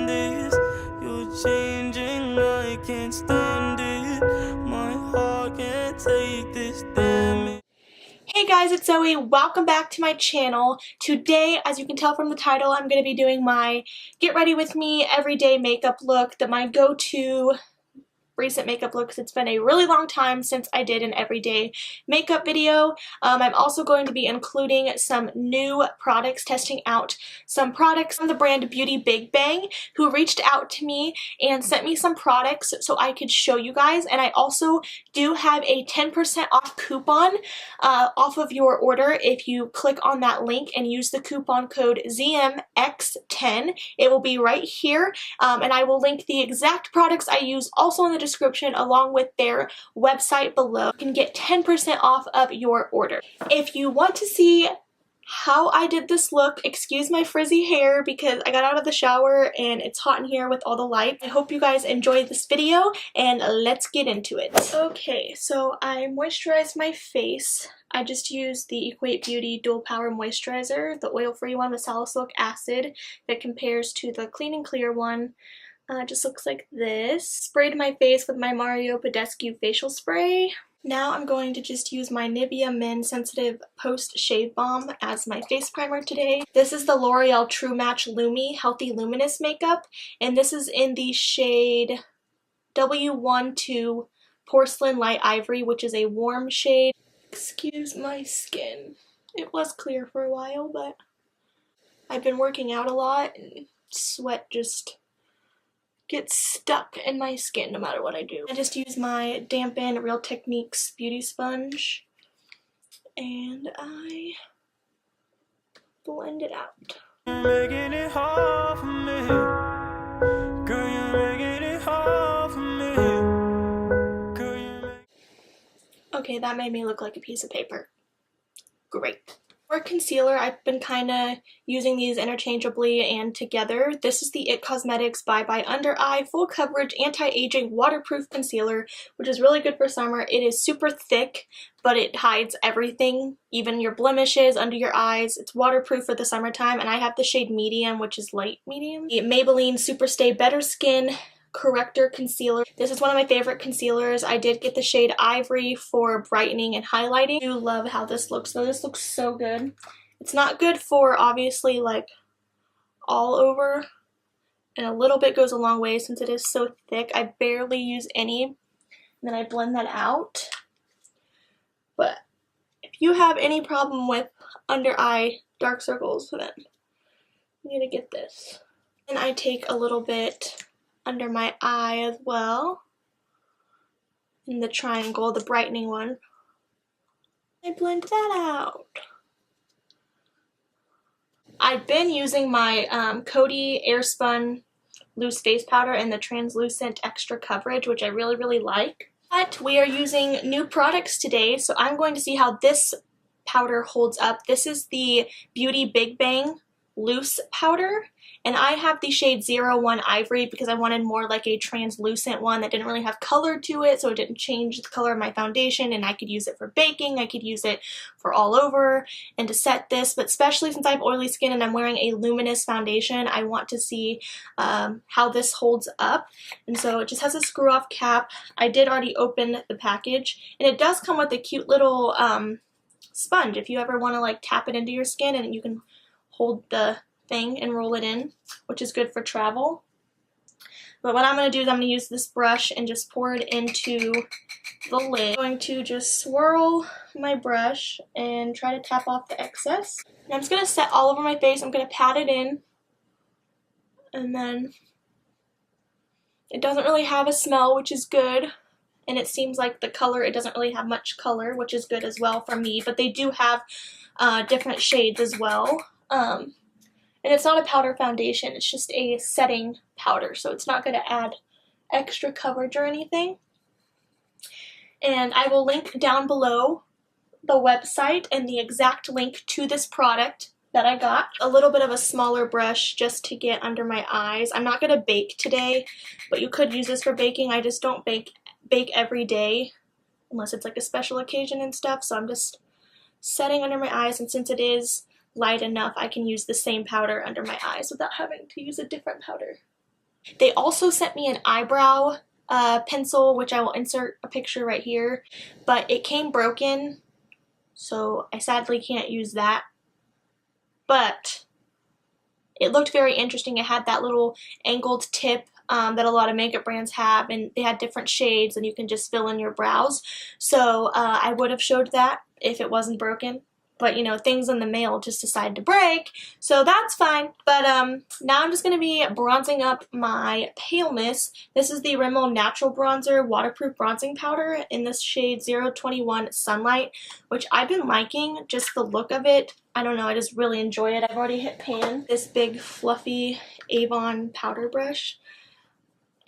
stand this. You're changing, I can't stand it. My heart can't take this damage. Hey guys, it's Zoe. Welcome back to my channel. Today, as you can tell from the title, I'm going to be doing my get ready with me everyday makeup look, my go-to recent makeup look, because it's been a really long time since I did an everyday makeup video. I'm also going to be including some new products, testing out some products from the brand BeautyBigBang, who reached out to me and sent me some products so I could show you guys. And I also do have a 10% off coupon off of your order if you click on that link and use the coupon code ZMX10. It will be right here, and I will link the exact products I use also in the description along with their website below. You can get 10% off of your order. If you want to see how I did this look, excuse my frizzy hair because I got out of the shower and it's hot in here with all the light. I hope you guys enjoyed this video and let's get into it. Okay, so I moisturized my face. I just used the Equate Beauty Dual Power Moisturizer, the oil-free one with salicylic acid that compares to the Clean and Clear one. It just looks like this. Sprayed my face with my Mario Badescu facial spray. Now I'm going to just use my Nivea Men Sensitive Post Shave Balm as my face primer today. This is the L'Oreal True Match Lumi Healthy Luminous Makeup, and this is in the shade W12 Porcelain Light Ivory, which is a warm shade. Excuse my skin. It was clear for a while, but I've been working out a lot and sweat just gets stuck in my skin no matter what I do. I just use my Dampen Real Techniques beauty sponge and I blend it out. Making it hard for me. Girl, you're making it hard for me. Girl, you're Okay, that made me look like a piece of paper. Great. For concealer, I've been kind of using these interchangeably and together. This is the IT Cosmetics Bye Bye Under Eye Full Coverage Anti-Aging Waterproof Concealer, which is really good for summer. It is super thick, but it hides everything, even your blemishes under your eyes. It's waterproof for the summertime, and I have the shade Medium, which is light medium. The Maybelline Super Stay Better Skin Corrector Concealer. This is one of my favorite concealers. I did get the shade Ivory for brightening and highlighting. I do love how this looks though. This looks so good. It's not good for obviously like all over, and a little bit goes a long way since it is so thick. I barely use any, and then I blend that out. But if you have any problem with under eye dark circles, then you need to get this. And I take a little bit under my eye as well, in the triangle, the brightening one. I blend that out. I've been using my Coty Airspun Loose Face Powder in the Translucent Extra Coverage, which I really like. But we are using new products today, so I'm going to see how this powder holds up. This is the BeautyBigBang Loose Powder, and I have the shade 01 Ivory because I wanted more like a translucent one that didn't really have color to it, so it didn't change the color of my foundation, and I could use it for baking, I could use it for all over and to set this, but especially since I have oily skin and I'm wearing a luminous foundation, I want to see how this holds up. And so it just has a screw off cap. I did already open the package, and it does come with a cute little sponge if you ever want to like tap it into your skin, and you can hold the thing and roll it in, which is good for travel. But what I'm going to do is I'm going to use this brush and just pour it into the lid. I'm going to just swirl my brush and try to tap off the excess. And I'm just going to set all over my face. I'm going to pat it in, and then it doesn't really have a smell, which is good. And it seems like the color, it doesn't really have much color, which is good as well for me. But they do have different shades as well. And it's not a powder foundation, it's just a setting powder, so it's not going to add extra coverage or anything. And I will link down below the website and the exact link to this product that I got. A little bit of a smaller brush just to get under my eyes. I'm not going to bake today, but you could use this for baking. I just don't bake every day unless it's like a special occasion and stuff, so I'm just setting under my eyes, and since it is light enough, I can use the same powder under my eyes without having to use a different powder. They also sent me an eyebrow pencil, which I will insert a picture right here, but it came broken, so I sadly can't use that. But it looked very interesting. It had that little angled tip that a lot of makeup brands have, and they had different shades, and you can just fill in your brows. So I would have showed that if it wasn't broken. But, you know, things in the mail just decided to break, so that's fine. But now I'm just going to be bronzing up my paleness. This is the Rimmel Natural Bronzer Waterproof Bronzing Powder in this shade 021 Sunlight, which I've been liking, just the look of it. I don't know, I just really enjoy it. I've already hit pan. This big fluffy Avon powder brush.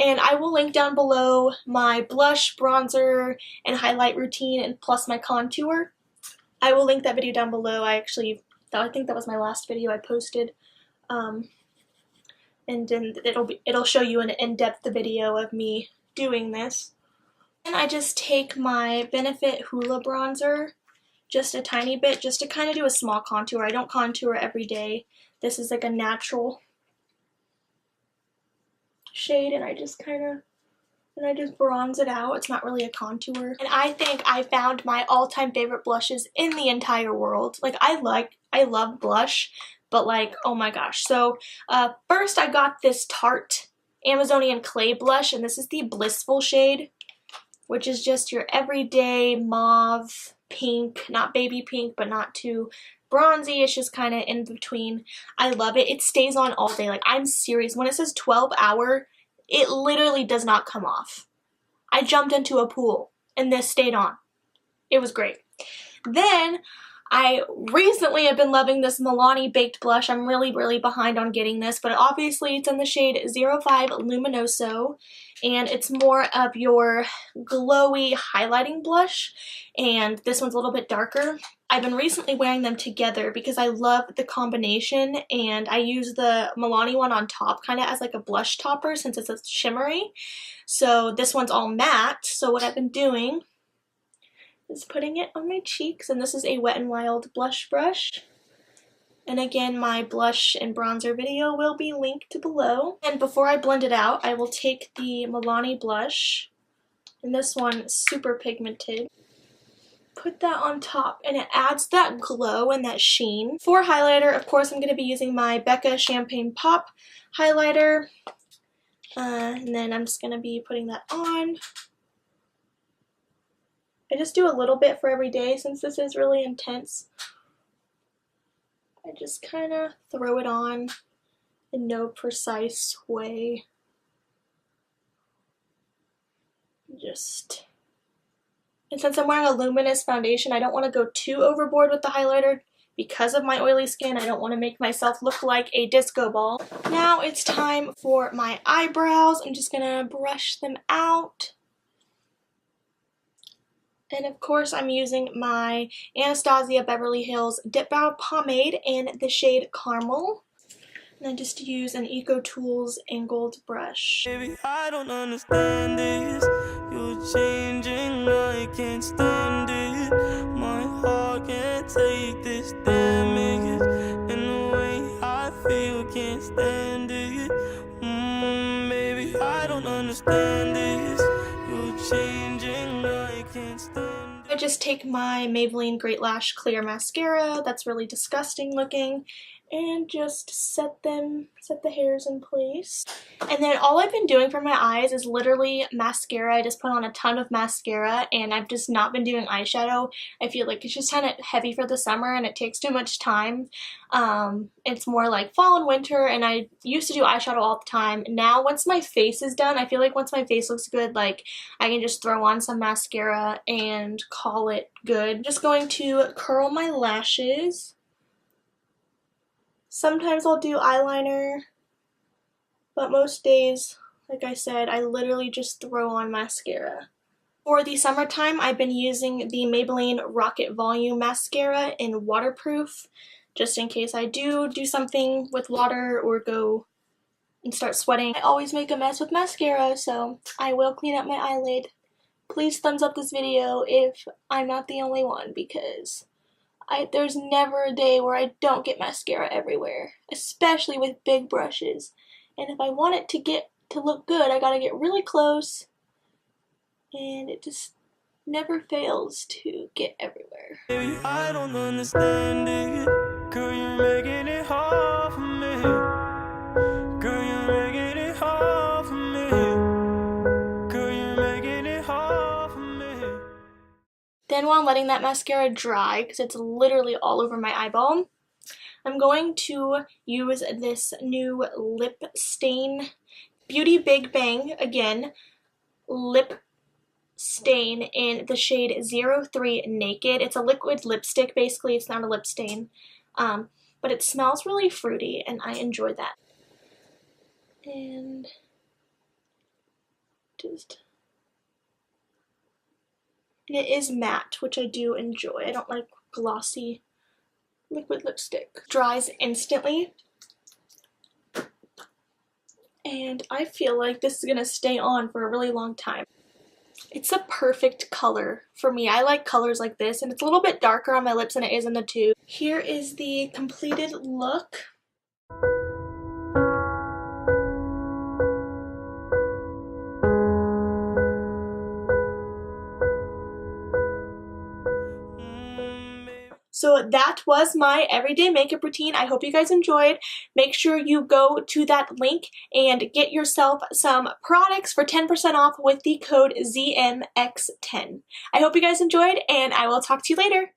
And I will link down below my blush, bronzer, and highlight routine, and plus my contour. I will link that video down below. I think that was my last video I posted, and then it'll show you an in-depth video of me doing this. And I just take my Benefit Hoola bronzer, just a tiny bit, just to kind of do a small contour. I don't contour every day. This is like a natural shade, and I just bronze it out. It's not really a contour. And I think I found my all-time favorite blushes in the entire world. Like, I love blush, but like, oh my gosh. So first I got this Tarte Amazonian Clay blush, and this is the Blissful shade, which is just your everyday mauve pink, not baby pink, but not too bronzy. It's just kind of in between. I love it. It stays on all day. Like, I'm serious. When it says 12 hour, it literally does not come off. I jumped into a pool and this stayed on. It was great. Then I recently have been loving this Milani Baked Blush. I'm really behind on getting this, but obviously it's in the shade 05 Luminoso, and it's more of your glowy highlighting blush, and this one's a little bit darker. I've been recently wearing them together because I love the combination, and I use the Milani one on top kind of as like a blush topper since it's a shimmery. So this one's all matte, so what I've been doing is putting it on my cheeks, and this is a Wet n Wild blush brush. And again, my blush and bronzer video will be linked below. And before I blend it out, I will take the Milani blush, and this one is super pigmented. Put that on top, and it adds that glow and that sheen. For highlighter, of course, I'm going to be using my Becca Champagne Pop highlighter. And then I'm just going to be putting that on. I just do a little bit for every day since this is really intense. I just kind of throw it on in no precise way. And since I'm wearing a luminous foundation, I don't want to go too overboard with the highlighter because of my oily skin. I don't want to make myself look like a disco ball. Now it's time for my eyebrows. I'm just going to brush them out. And of course, I'm using my Anastasia Beverly Hills Dip Brow Pomade in the shade Caramel. And I just use an Eco Tools angled brush. Baby, I don't understand this. You're changing, I can't stand it. My heart can't take this damage. And the way I feel, can't stand it. Baby, I don't understand this. You're changing, I can't stand it. I just take my Maybelline Great Lash Clear Mascara, that's really disgusting looking, and just set the hairs in place. And then all I've been doing for my eyes is literally mascara. I just put on a ton of mascara, and I've just not been doing eyeshadow. I feel like it's just kind of heavy for the summer and it takes too much time. It's more like fall and winter, and I used to do eyeshadow all the time. Now once my face is done, I feel like once my face looks good, like I can just throw on some mascara and call it good. I'm just going to curl my lashes. Sometimes I'll do eyeliner, but most days, like I said, I literally just throw on mascara. For the summertime, I've been using the Maybelline Rocket Volume Mascara in waterproof, just in case I do something with water or go and start sweating. I always make a mess with mascara, so I will clean up my eyelid. Please thumbs up this video if I'm not the only one, because there's never a day where I don't get mascara everywhere, especially with big brushes. And if I want it to get to look good, I gotta get really close, and it just never fails to get everywhere. Baby, I don't understand it. Girl, you're making it hard for me. Girl, you're making it hard for me. Girl, you're making it hard for me. Then while I'm letting that mascara dry, because it's literally all over my eyeball, I'm going to use this new lip stain, BeautyBigBang, again, lip stain in the shade 03 Naked. It's a liquid lipstick, basically. It's not a lip stain, but it smells really fruity, and I enjoy that. And and it is matte, which I do enjoy. I don't like glossy liquid lipstick. Dries instantly, and I feel like this is gonna stay on for a really long time. It's a perfect color for me. I like colors like this, and it's a little bit darker on my lips than it is in the tube. Here is the completed look. So that was my everyday makeup routine. I hope you guys enjoyed. Make sure you go to that link and get yourself some products for 10% off with the code ZMX10. I hope you guys enjoyed, and I will talk to you later.